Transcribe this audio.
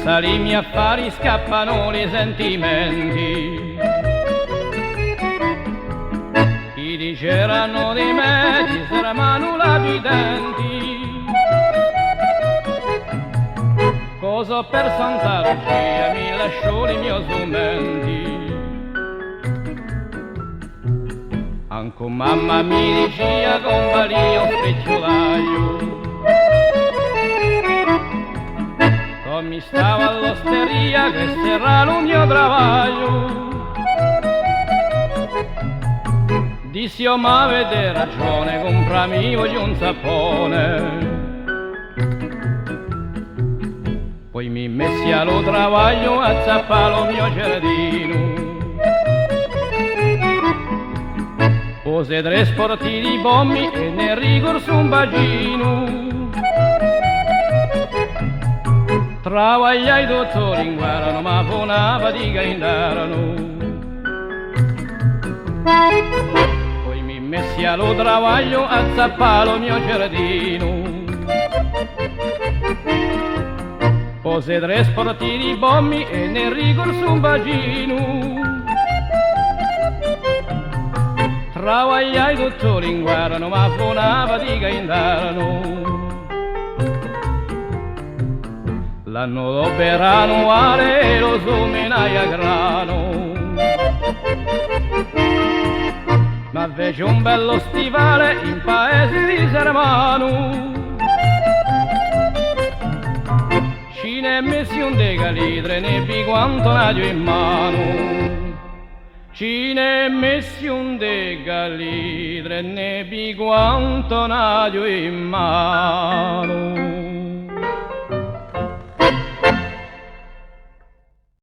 senza i miei affari scappano i sentimenti. Chi diceranno di me ti sarà manulato i denti. Cosa per Santa Lucia mi lasciò i miei sumenti. Anche mamma mi diceva con valio specchiolaio. Mi stava all'osteria, questo era il mio travaglio. Dissi io ma avete ragione, comprami voglio un sapone. Poi mi messi allo travaglio a zappare il mio giardino. Pose tre sporti di bombi e ne ricorso un bacino. Travagliai i dottori in guarano, ma fu una fatica indarano. Poi mi messi allo travaglio a zappare il mio giardino. Pose tre sporti di bombi e ne ricorso un bacino. Travagliai i dottori in guarano, ma fu una fatica indarano. L'anno dopo era annuale e lo somenai a grano. Ma fece un bello stivale in paese di Sermano. Ci ne messi un decalitre, ne bi quanto nadio in mano. Ci ne messi un decalitre, ne bi quanto nadio in mano.